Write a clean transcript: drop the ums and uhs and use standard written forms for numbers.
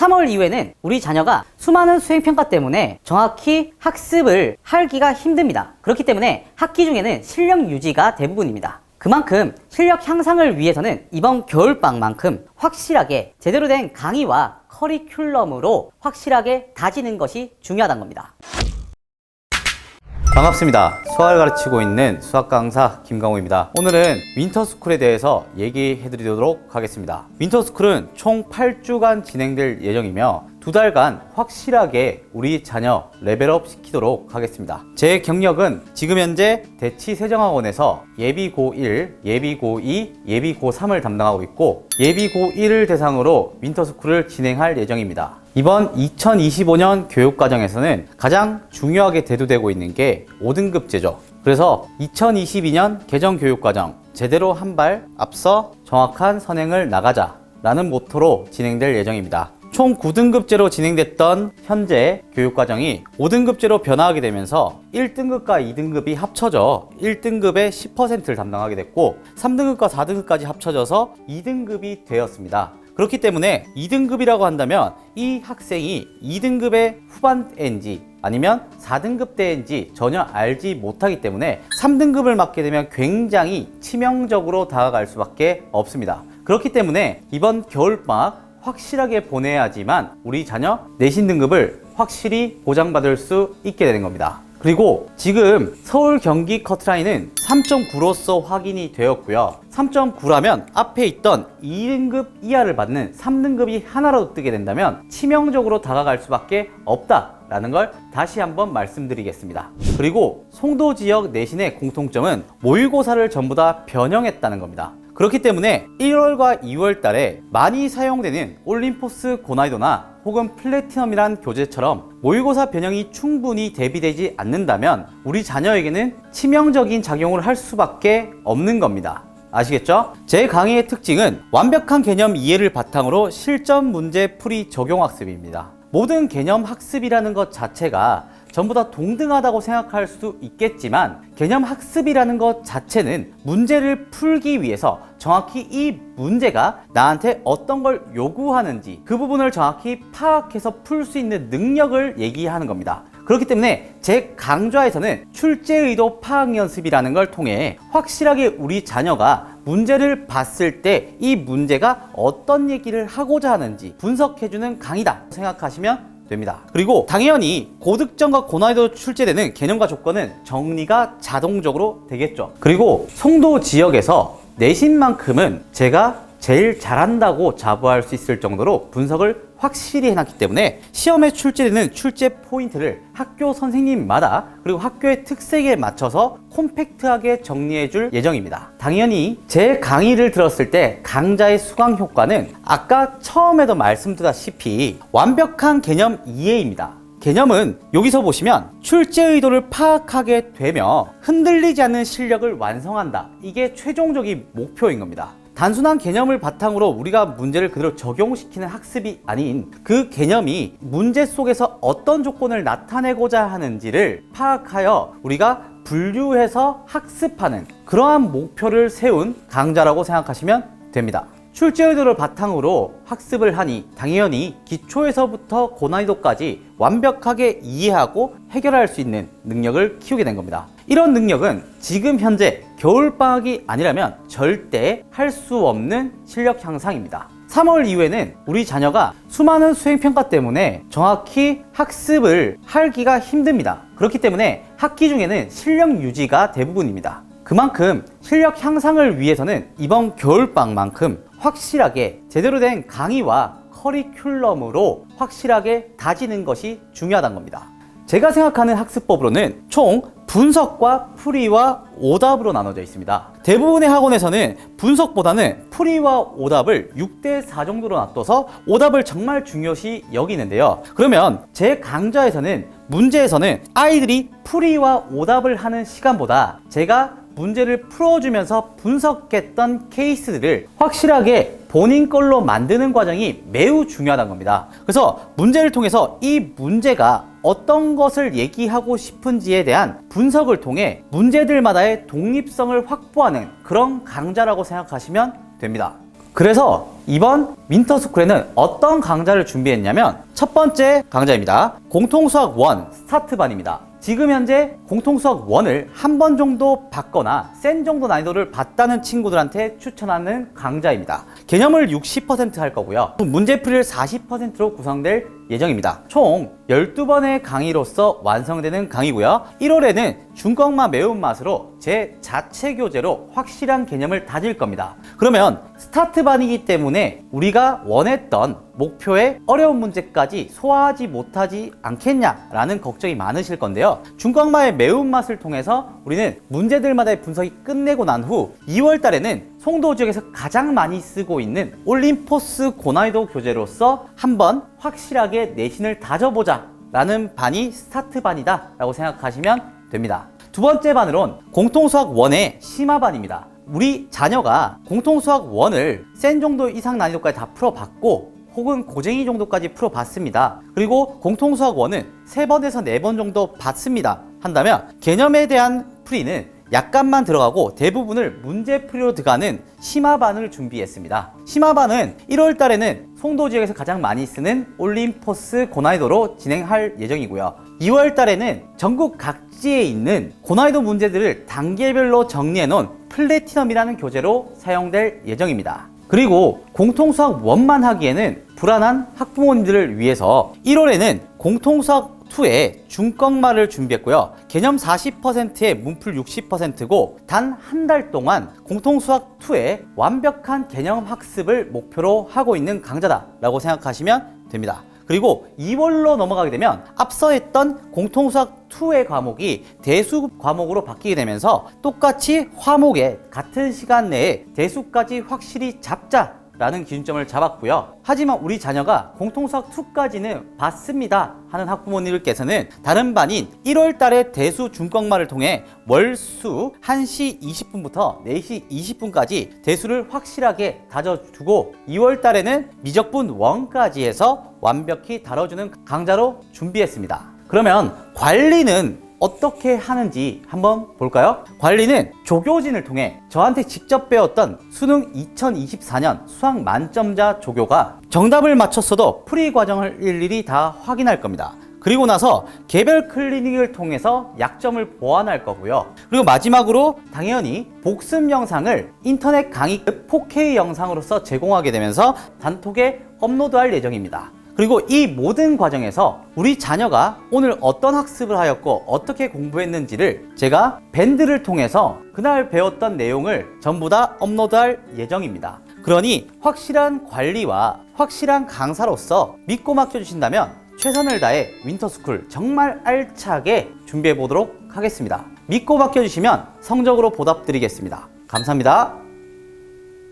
3월 이후에는 우리 자녀가 수많은 수행평가 때문에 정확히 학습을 하기가 힘듭니다. 그렇기 때문에 학기 중에는 실력 유지가 대부분입니다. 그만큼 실력 향상을 위해서는 이번 겨울방학만큼 확실하게 제대로 된 강의와 커리큘럼으로 확실하게 다지는 것이 중요하다는 겁니다. 반갑습니다. 수학을 가르치고 있는 수학 강사 김강호입니다. 오늘은 윈터스쿨에 대해서 얘기해 드리도록 하겠습니다. 윈터스쿨은 총 8주간 진행될 예정이며 2달간 확실하게 우리 자녀 레벨업 시키도록 하겠습니다. 제 경력은 지금 현재 대치세정학원에서 예비 고1, 예비 고2, 예비 고3을 담당하고 있고 예비 고1을 대상으로 윈터스쿨을 진행할 예정입니다. 이번 2025년 교육과정에서는 가장 중요하게 대두되고 있는 게 5등급제죠. 그래서 2022년 개정교육과정 제대로 한 발 앞서 정확한 선행을 나가자 라는 모토로 진행될 예정입니다. 총 9등급제로 진행됐던 현재 교육과정이 5등급제로 변화하게 되면서 1등급과 2등급이 합쳐져 1등급의 10%를 담당하게 됐고 3등급과 4등급까지 합쳐져서 2등급이 되었습니다. 그렇기 때문에 2등급이라고 한다면 이 학생이 2등급의 후반대인지 아니면 4등급 때인지 전혀 알지 못하기 때문에 3등급을 맞게 되면 굉장히 치명적으로 다가갈 수밖에 없습니다. 그렇기 때문에 이번 겨울방학 확실하게 보내야지만 우리 자녀 내신 등급을 확실히 보장받을 수 있게 되는 겁니다. 그리고 지금 서울 경기 커트라인은 3.9로서 확인이 되었고요. 3.9라면 앞에 있던 2등급 이하를 받는 3등급이 하나라도 뜨게 된다면 치명적으로 다가갈 수밖에 없다라는 걸 다시 한번 말씀드리겠습니다. 그리고 송도 지역 내신의 공통점은 모의고사를 전부 다 변형했다는 겁니다. 그렇기 때문에 1월과 2월 달에 많이 사용되는 올림포스 고난이도나 혹은 플래티넘이란 교재처럼 모의고사 변형이 충분히 대비되지 않는다면 우리 자녀에게는 치명적인 작용을 할 수밖에 없는 겁니다. 아시겠죠? 제 강의의 특징은 완벽한 개념 이해를 바탕으로 실전 문제 풀이 적용 학습입니다. 모든 개념 학습이라는 것 자체가 전부 다 동등하다고 생각할 수 있겠지만 개념 학습이라는 것 자체는 문제를 풀기 위해서 정확히 이 문제가 나한테 어떤 걸 요구하는지 그 부분을 정확히 파악해서 풀 수 있는 능력을 얘기하는 겁니다. 그렇기 때문에 제 강좌에서는 출제의도 파악 연습이라는 걸 통해 확실하게 우리 자녀가 문제를 봤을 때 이 문제가 어떤 얘기를 하고자 하는지 분석해주는 강의다 생각하시면 됩니다. 그리고 당연히 고득점과 고난이도 출제되는 개념과 조건은 정리가 자동적으로 되겠죠. 그리고 송도 지역에서 내신만큼은 제가 제일 잘한다고 자부할 수 있을 정도로 분석을 확실히 해놨기 때문에 시험에 출제되는 출제 포인트를 학교 선생님마다 그리고 학교의 특색에 맞춰서 콤팩트하게 정리해줄 예정입니다. 당연히 제 강의를 들었을 때 강좌의 수강 효과는 아까 처음에도 말씀드렸다시피 완벽한 개념 이해입니다. 개념은 여기서 보시면 출제 의도를 파악하게 되며 흔들리지 않는 실력을 완성한다. 이게 최종적인 목표인 겁니다. 단순한 개념을 바탕으로 우리가 문제를 그대로 적용시키는 학습이 아닌 그 개념이 문제 속에서 어떤 조건을 나타내고자 하는지를 파악하여 우리가 분류해서 학습하는 그러한 목표를 세운 강좌라고 생각하시면 됩니다. 출제 의도를 바탕으로 학습을 하니 당연히 기초에서부터 고난이도까지 완벽하게 이해하고 해결할 수 있는 능력을 키우게 된 겁니다. 이런 능력은 지금 현재 겨울방학이 아니라면 절대 할 수 없는 실력 향상입니다. 3월 이후에는 우리 자녀가 수많은 수행평가 때문에 정확히 학습을 하기가 힘듭니다. 그렇기 때문에 학기 중에는 실력 유지가 대부분입니다. 그만큼 실력 향상을 위해서는 이번 겨울방학만큼 확실하게 제대로 된 강의와 커리큘럼으로 확실하게 다지는 것이 중요하다는 겁니다. 제가 생각하는 학습법으로는 총 분석과 풀이와 오답으로 나눠져 있습니다. 대부분의 학원에서는 분석보다는 풀이와 오답을 6대4 정도로 놔둬서 오답을 정말 중요시 여기는데요. 그러면 제 강좌에서는 문제에서는 아이들이 풀이와 오답을 하는 시간보다 제가 문제를 풀어주면서 분석했던 케이스들을 확실하게 본인 걸로 만드는 과정이 매우 중요하다는 겁니다. 그래서 문제를 통해서 이 문제가 어떤 것을 얘기하고 싶은지에 대한 분석을 통해 문제들마다의 독립성을 확보하는 그런 강좌라고 생각하시면 됩니다. 그래서 이번 윈터스쿨에는 어떤 강좌를 준비했냐면 첫 번째 강좌입니다. 공통수학 1 스타트반입니다. 지금 현재 공통수학 1을 한 번 정도 받거나 센 정도 난이도를 받다는 친구들한테 추천하는 강좌입니다. 개념을 60% 할 거고요. 문제풀이를 40%로 구성될 예정입니다. 총 12번의 강의로서 완성되는 강의고요. 1월에는 중꺾마 매운맛으로 제 자체 교재로 확실한 개념을 다질 겁니다. 그러면 스타트반이기 때문에 우리가 원했던 목표의 어려운 문제까지 소화하지 못하지 않겠냐라는 걱정이 많으실 건데요. 중꺾마의 매운맛을 통해서 우리는 문제들마다의 분석이 끝내고 난 후 2월 달에는 송도 지역에서 가장 많이 쓰고 있는 올림포스 고난이도 교재로서 한번 확실하게 내신을 다져보자 라는 반이 스타트반이다 라고 생각하시면 됩니다. 두 번째 반으론 공통수학 1의 심화반입니다. 우리 자녀가 공통수학 1을 센 정도 이상 난이도까지 다 풀어봤고 혹은 고쟁이 정도까지 풀어봤습니다. 그리고 공통수학 1은 3번에서 4번 정도 봤습니다. 한다면 개념에 대한 풀이는 약간만 들어가고 대부분을 문제풀이로 들어가는 심화반을 준비했습니다. 심화반은 1월 달에는 송도 지역에서 가장 많이 쓰는 올림포스 고난이도로 진행할 예정이고요. 2월 달에는 전국 각지에 있는 고난이도 문제들을 단계별로 정리해 놓은 플래티넘이라는 교재로 사용될 예정입니다. 그리고 공통수학 1만 하기에는 불안한 학부모님들을 위해서 1월에는 공통수학 2의 중꺾마를 준비했고요. 개념 40%에 문풀 60%고 단 한 달 동안 공통수학 2의 완벽한 개념 학습을 목표로 하고 있는 강좌다라고 생각하시면 됩니다. 그리고 2월로 넘어가게 되면 앞서 했던 공통수학 2의 과목이 대수 과목으로 바뀌게 되면서 똑같이 화목에 같은 시간 내에 대수까지 확실히 잡자라는 기준점을 잡았고요. 하지만 우리 자녀가 공통수학 2까지는 봤습니다 하는 학부모님들께서는 다른 반인 1월 달에 대수 중꺾마를 통해 월수 1시 20분부터 4시 20분까지 대수를 확실하게 다져주고 2월 달에는 미적분 1까지 해서 완벽히 다뤄주는 강좌로 준비했습니다. 그러면 관리는 어떻게 하는지 한번 볼까요? 관리는 조교진을 통해 저한테 직접 배웠던 수능 2024년 수학 만점자 조교가 정답을 맞췄어도 풀이 과정을 일일이 다 확인할 겁니다. 그리고 나서 개별 클리닉을 통해서 약점을 보완할 거고요. 그리고 마지막으로 당연히 복습 영상을 인터넷 강의급 4K 영상으로서 제공하게 되면서 단톡에 업로드할 예정입니다. 그리고 이 모든 과정에서 우리 자녀가 오늘 어떤 학습을 하였고 어떻게 공부했는지를 제가 밴드를 통해서 그날 배웠던 내용을 전부 다 업로드할 예정입니다. 그러니 확실한 관리와 확실한 강사로서 믿고 맡겨주신다면 최선을 다해 윈터스쿨 정말 알차게 준비해 보도록 하겠습니다. 믿고 맡겨주시면 성적으로 보답드리겠습니다. 감사합니다.